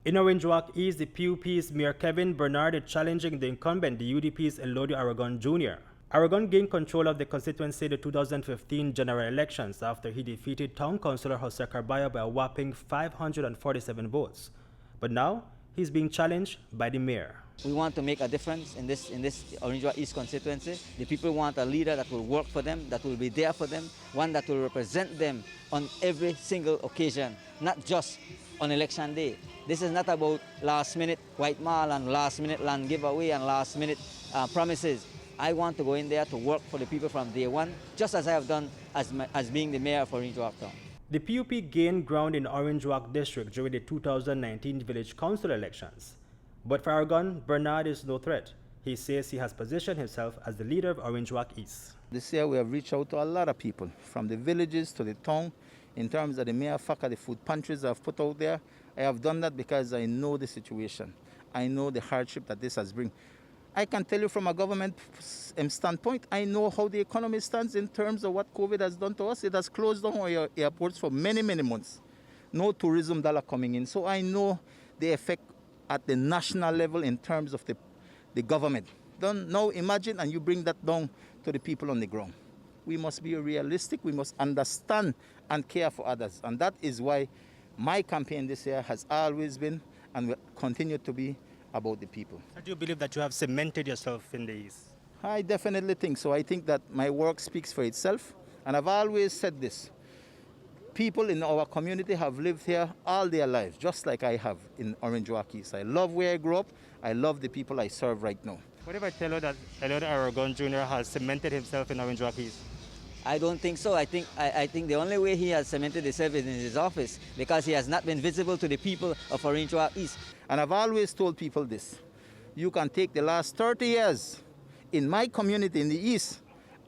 In Orange Walk East, the P.U.P's Mayor Kevin Bernard is challenging the incumbent, the U.D.P's Elodio Aragon Junior. Aragon gained control of the constituency in the 2015 general elections after he defeated Town Councillor Jose Carballo by a whopping 547 votes. But now, he's being challenged by the mayor. We want to make a difference in this Orange Walk East constituency. The people want a leader that will work for them, that will be there for them, one that will represent them on every single occasion, not just on election day. This is not about last-minute white mall and last-minute land giveaway and last-minute promises. I want to go in there to work for the people from day one, just as I have done as being the mayor of Orange Walk Town. The P.U.P gained ground in Orange Walk District during the 2019 Village Council elections. But for Aragon, Bernard is no threat. He says he has positioned himself as the leader of Orange Walk East. This year we have reached out to a lot of people, from the villages to the town, in terms of the mayor factor, the food pantries I've put out there. I have done that because I know the situation. I know the hardship that this has bring. I can tell you from a government standpoint, I know how the economy stands in terms of what COVID has done to us. It has closed down our airports for many, many months. No tourism dollar coming in. So I know the effect at the national level in terms of the government. Now imagine and you bring that down to the people on the ground. We must be realistic, we must understand and care for others. And that is why my campaign this year has always been and will continue to be about the people. Do you believe that you have cemented yourself in the East? I definitely think so. I think that my work speaks for itself. And I've always said this. People in our community have lived here all their lives, just like I have in Orange Walk East. I love where I grew up. I love the people I serve right now. What if I tell you that Elodio Aragon Junior has cemented himself in Orange Walk East? I don't think so. I think the only way he has cemented himself is in his office, because he has not been visible to the people of Orange Walk East. And I've always told people this. You can take the last 30 years in my community in the East,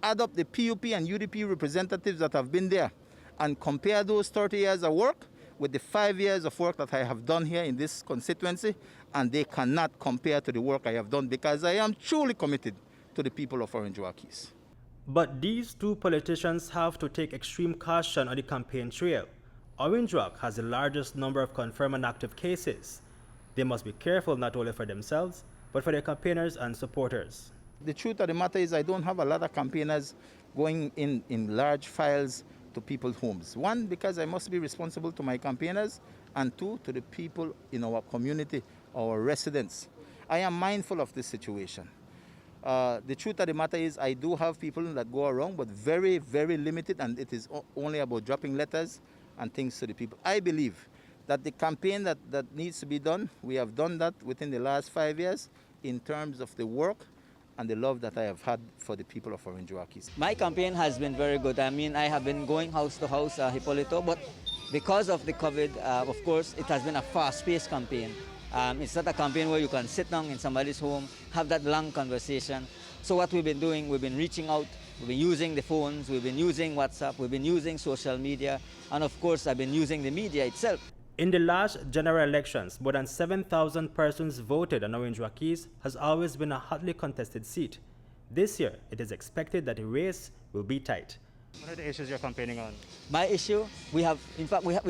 add up the P.U.P and U.D.P representatives that have been there, and compare those 30 years of work with the 5 years of work that I have done here in this constituency, and they cannot compare to the work I have done, because I am truly committed to the people of Orange Walk East. But these two politicians have to take extreme caution on the campaign trail. Orange Walk has the largest number of confirmed and active cases. They must be careful not only for themselves, but for their campaigners and supporters. The truth of the matter is I don't have a lot of campaigners going in large files to people's homes. One, because I must be responsible to my campaigners, and two, to the people in our community, our residents. I am mindful of this situation. The truth of the matter is I do have people that go around, but very, very limited, and it is only about dropping letters and things to the people. I believe that the campaign that needs to be done, we have done that within the last 5 years in terms of the work and the love that I have had for the people of Orange Walk East. My campaign has been very good. I mean, I have been going house to house, Hipolito, but because of the COVID, of course, it has been a fast-paced campaign. It's not a campaign where you can sit down in somebody's home, have that long conversation. So what we've been doing, we've been reaching out, we've been using the phones, we've been using WhatsApp, we've been using social media, and of course, I've been using the media itself. In the last general elections, more than 7,000 persons voted, and Orange Walk East has always been a hotly contested seat. This year, it is expected that the race will be tight. What are the issues you're campaigning on? My issue, we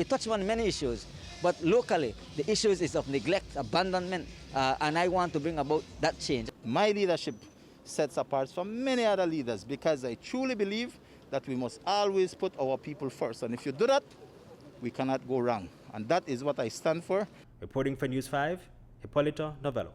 touched on many issues, but locally, the issues is of neglect, abandonment, and I want to bring about that change. My leadership sets apart from many other leaders because I truly believe that we must always put our people first. And if you do that, we cannot go wrong. And that is what I stand for. Reporting for News 5, Hipolito Novelo.